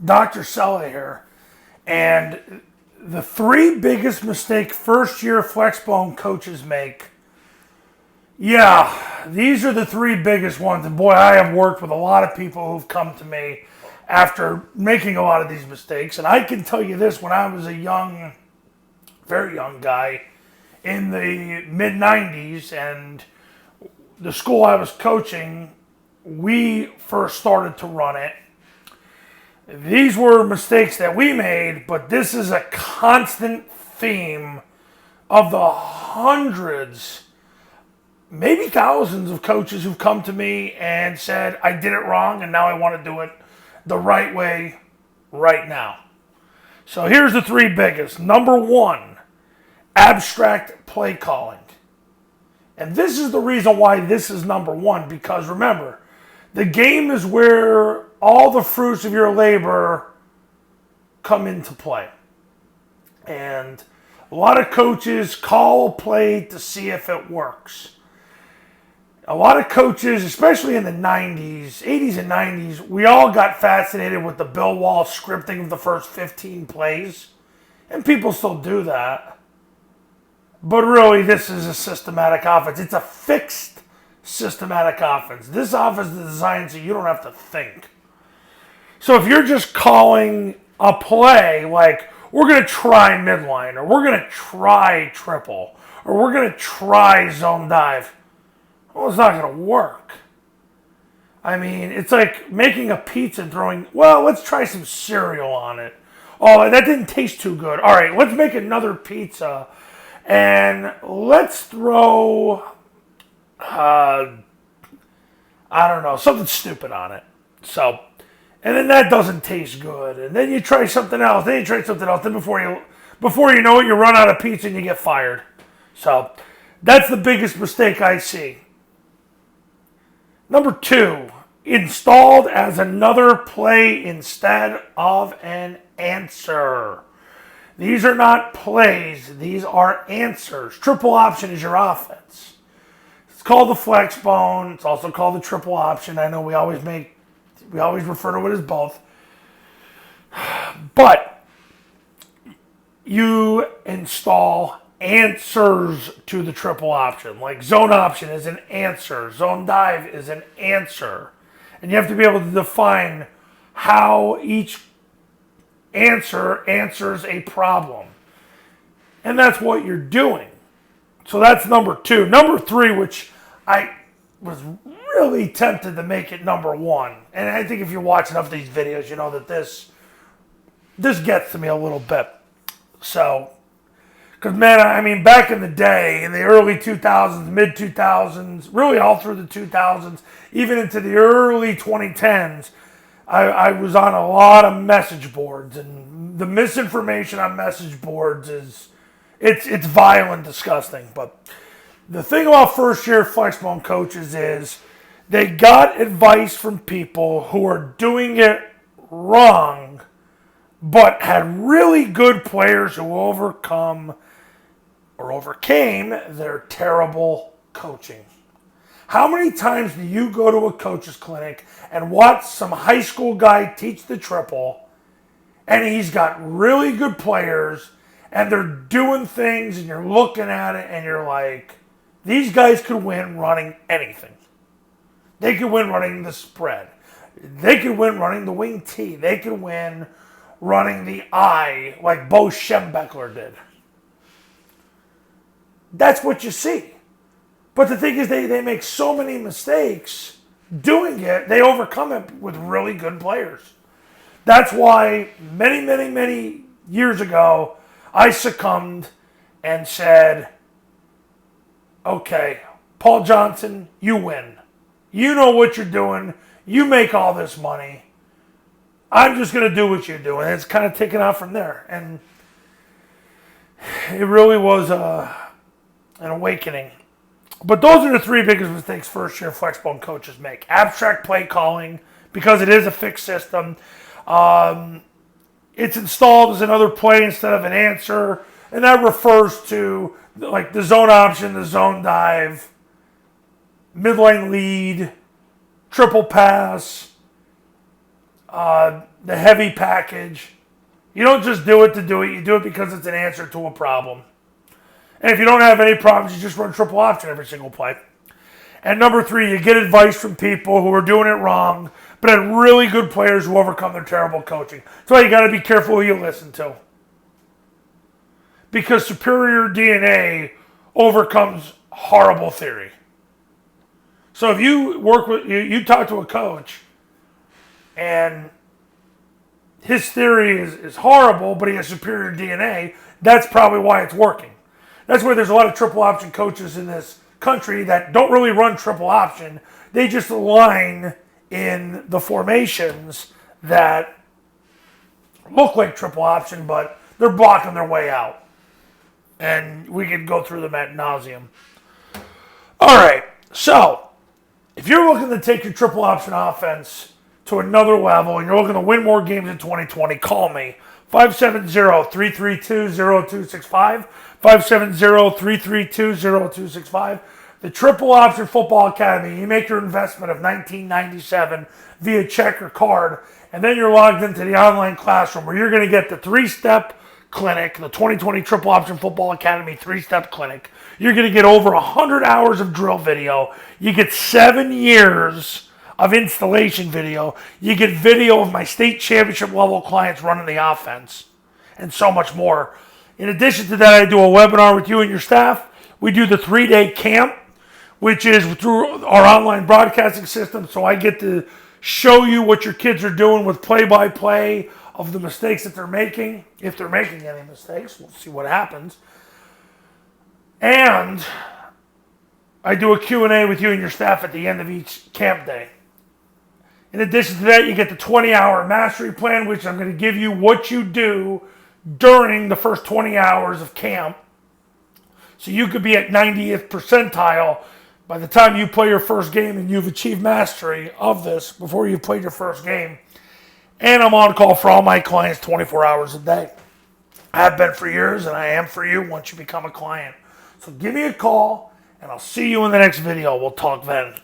Dr. Sella here. And the three biggest mistakes first-year Flexbone coaches make. Yeah, these are the three biggest ones. And boy, I have worked with a lot of people who've come to me after making a lot of these mistakes. And I can tell you this, when I was a young, very young guy in the mid-90s and the school I was coaching, we first started to run it. These were mistakes that we made, but this is a constant theme of the hundreds, maybe thousands of coaches who've come to me and said, I did it wrong and now I want to do it the right way right now. So here's the three biggest. Number one, abstract play calling. And this is the reason why this is number one, because remember, the game is where all the fruits of your labor come into play. And a lot of coaches call a play to see if it works. A lot of coaches, especially in the 90s, 80s and 90s, we all got fascinated with the Bill Walsh scripting of the first 15 plays. And people still do that. But really, this is a systematic offense. It's a fixed systematic offense. This offense is designed so you don't have to think. So if you're just calling a play like, we're going to try midline, or we're going to try triple, or we're going to try zone dive, well, it's not going to work. I mean, it's like making a pizza and throwing, well, let's try some cereal on it. Oh, that didn't taste too good. All right, let's make another pizza and let's throw, I don't know, something stupid on it. So, and then that doesn't taste good. And then you try something else. Then you try something else. Then before you know it, you run out of pizza and you get fired. So that's the biggest mistake I see. Number two, installed as another play instead of an answer. These are not plays. These are answers. Triple option is your offense. It's called the Flexbone. It's also called the triple option. I know we always refer to it as both. But you install answers to the triple option. Like zone option is an answer. Zone dive is an answer. And you have to be able to define how each answer answers a problem. And that's what you're doing. So that's number two. Number three, which I was really tempted to make it number one. And I think if you watch enough of these videos, you know that this gets to me a little bit. So, because man, I mean, back in the day, in the early 2000s, mid 2000s, really all through the 2000s, even into the early 2010s, I was on a lot of message boards, and the misinformation on message boards it's vile and disgusting. But the thing about first-year Flexbone coaches is they got advice from people who are doing it wrong, but had really good players who overcame their terrible coaching. How many times do you go to a coach's clinic and watch some high school guy teach the triple, and he's got really good players, and they're doing things, and you're looking at it, and you're like, these guys could win running anything. They could win running the spread. They could win running the wing T. They could win running the I like Bo Schembechler did. That's what you see. But the thing is, they make so many mistakes doing it, they overcome it with really good players. That's why many, many, many years ago, I succumbed and said, okay, Paul Johnson, you win. You know what you're doing. You make all this money. I'm just going to do what you're doing. And it's kind of taken off from there. And it really was an awakening. But those are the three biggest mistakes first-year Flexbone coaches make. Abstract play calling, because it is a fixed system. It's installed as another play instead of an answer. And that refers to like the zone option, the zone dive, midline lead, triple pass, the heavy package. You don't just do it to do it. You do it because it's an answer to a problem. And if you don't have any problems, you just run triple option every single play. And number 3, you get advice from people who are doing it wrong, but had really good players who overcome their terrible coaching. That's why you got to be careful who you listen to. Because superior DNA overcomes horrible theory. So if you you talk to a coach and his theory is horrible, but he has superior DNA, that's probably why it's working. That's where there's a lot of triple option coaches in this country that don't really run triple option. They just align in the formations that look like triple option, but they're blocking their way out. And we can go through them ad nauseum. All right, so if you're looking to take your triple option offense to another level and you're looking to win more games in 2020, call me. 570-332-0265. 570-332-0265. The Triple Option Football Academy. You make your investment of $19.97 via check or card, and then you're logged into the online classroom where you're going to get the 3-step clinic, the 2020 Triple Option Football Academy 3-step clinic. You're going to get over 100 hours of drill video. You get 7 years of installation video. You get video of my state championship level clients running the offense, and so much more. In addition to that, I do a webinar with you and your staff. We do the 3-day camp, which is through our online broadcasting system. So I get to show you what your kids are doing with play-by-play of the mistakes that they're making. If they're making any mistakes, we'll see what happens. And I do a Q&A with you and your staff at the end of each camp day. In addition to that, you get the 20-hour mastery plan, which I'm going to give you what you do during the first 20 hours of camp. So you could be at 90th percentile by the time you play your first game and you've achieved mastery of this before you've played your first game. And I'm on call for all my clients 24 hours a day. I have been for years, and I am for you once you become a client. So give me a call, and I'll see you in the next video. We'll talk then.